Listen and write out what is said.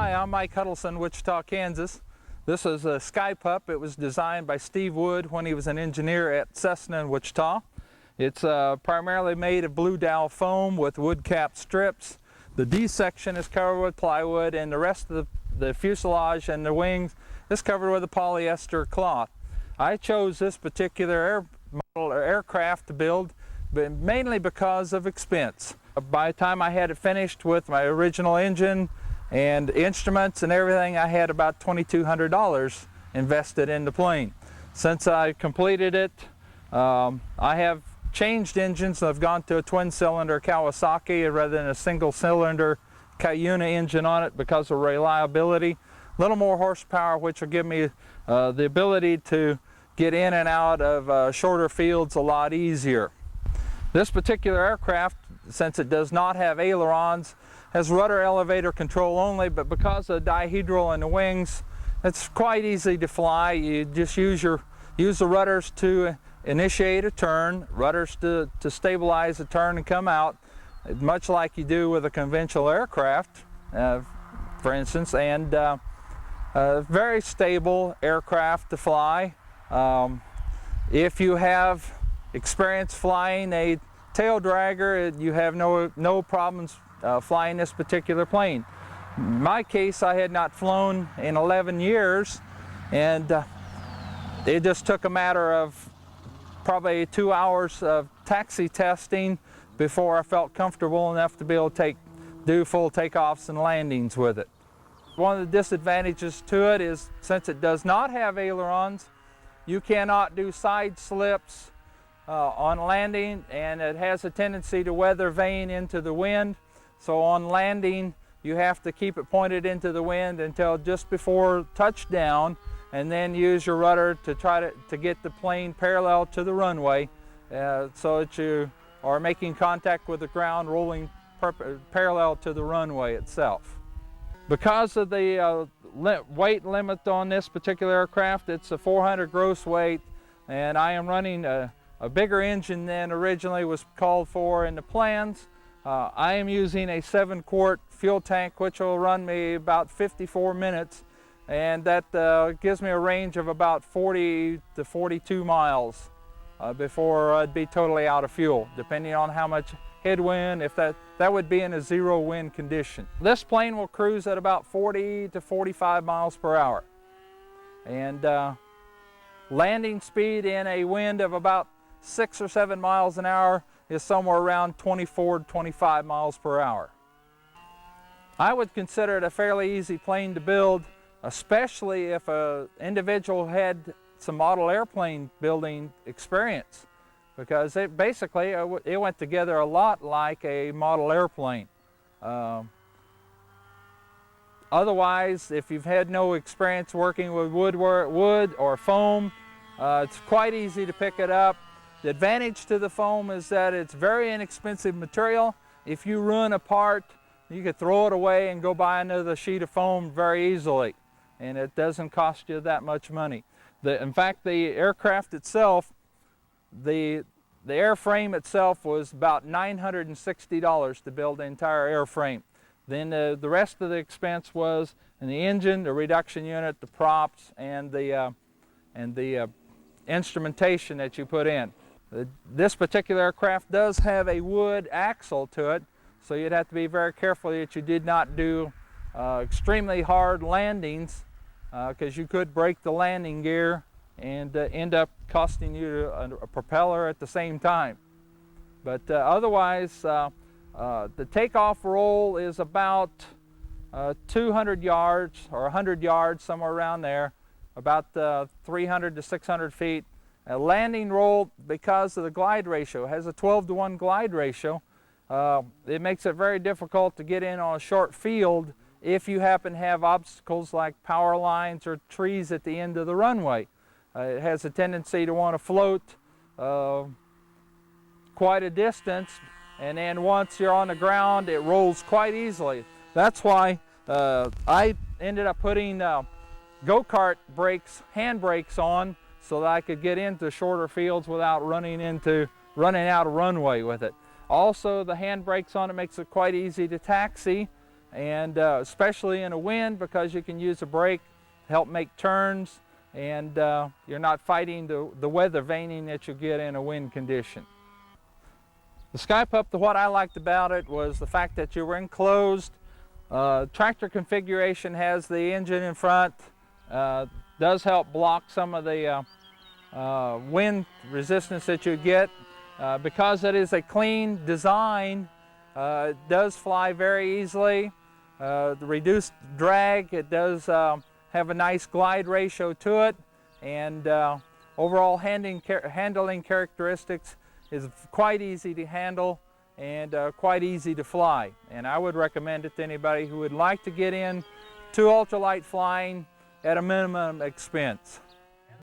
Hi, I'm Mike Huddleson, Wichita, Kansas. This is a SkyPup. It was designed by Steve Wood when he was an engineer at Cessna in Wichita. It's primarily made of blue dowel foam with wood cap strips. The D section is covered with plywood, and the rest of the fuselage and the wings is covered with a polyester cloth. I chose this particular aircraft to build mainly because of expense. By the time I had it finished with my original engine and instruments and everything, I had about $2,200 invested in the plane. Since I completed it, I have changed engines. I've gone to a twin-cylinder Kawasaki rather than a single-cylinder Cuyuna engine on it because of reliability. A little more horsepower, which will give me the ability to get in and out of shorter fields a lot easier. This particular aircraft, since it does not have ailerons, has rudder elevator control only, but because of the dihedral in the wings, it's quite easy to fly. You just use the rudders to initiate a turn, rudders to stabilize the turn and come out, much like you do with a conventional aircraft, for instance, and very stable aircraft to fly. If you have experience flying a tail dragger, you have no problems flying this particular plane. In my case, I had not flown in 11 years, and it just took a matter of probably 2 hours of taxi testing before I felt comfortable enough to be able to do full takeoffs and landings with it. One of the disadvantages to it is, since it does not have ailerons, you cannot do side slips on landing, and it has a tendency to weather vane into the wind. So on landing, you have to keep it pointed into the wind until just before touchdown, and then use your rudder to try to get the plane parallel to the runway so that you are making contact with the ground, rolling parallel to the runway itself. Because of the weight limit on this particular aircraft, it's a 400 gross weight, and I am running a bigger engine than originally was called for in the plans. I am using a 7-quart fuel tank, which will run me about 54 minutes, and that gives me a range of about 40 to 42 miles before I'd be totally out of fuel, depending on how much headwind. If that would be in a zero wind condition. This plane will cruise at about 40 to 45 miles per hour, and landing speed in a wind of about 6 or 7 miles an hour is somewhere around 24 to 25 miles per hour. I would consider it a fairly easy plane to build, especially if an individual had some model airplane building experience, because it went together a lot like a model airplane. Otherwise, if you've had no experience working with wood or foam, it's quite easy to pick it up. The advantage to the foam is that it's very inexpensive material. If you ruin a part, you could throw it away and go buy another sheet of foam very easily, and it doesn't cost you that much money. In fact, the aircraft itself, the airframe itself was about $960 to build the entire airframe. Then the rest of the expense was in the engine, the reduction unit, the props, and the instrumentation that you put in. This particular aircraft does have a wood axle to it, so you'd have to be very careful that you did not do extremely hard landings, because you could break the landing gear and end up costing you a propeller at the same time. But otherwise, the takeoff roll is about 200 yards or 100 yards, somewhere around there, about 300 to 600 feet. A landing roll, because of the glide ratio, has a 12-to-1 glide ratio. It makes it very difficult to get in on a short field if you happen to have obstacles like power lines or trees at the end of the runway. It has a tendency to want to float quite a distance, and then once you're on the ground, it rolls quite easily. That's why I ended up putting go-kart brakes, hand brakes on, so that I could get into shorter fields without running out of runway with it. Also, the hand brakes on it makes it quite easy to taxi, and especially in a wind, because you can use a brake to help make turns, and you're not fighting the weather vaning that you get in a wind condition. The SkyPup, what I liked about it was the fact that you were enclosed. Tractor configuration has the engine in front, does help block some of the wind resistance that you get. Because it is a clean design, it does fly very easily. The reduced drag, it does have a nice glide ratio to it, and overall handling characteristics is quite easy to handle and quite easy to fly. And I would recommend it to anybody who would like to get in to ultralight flying at a minimum expense.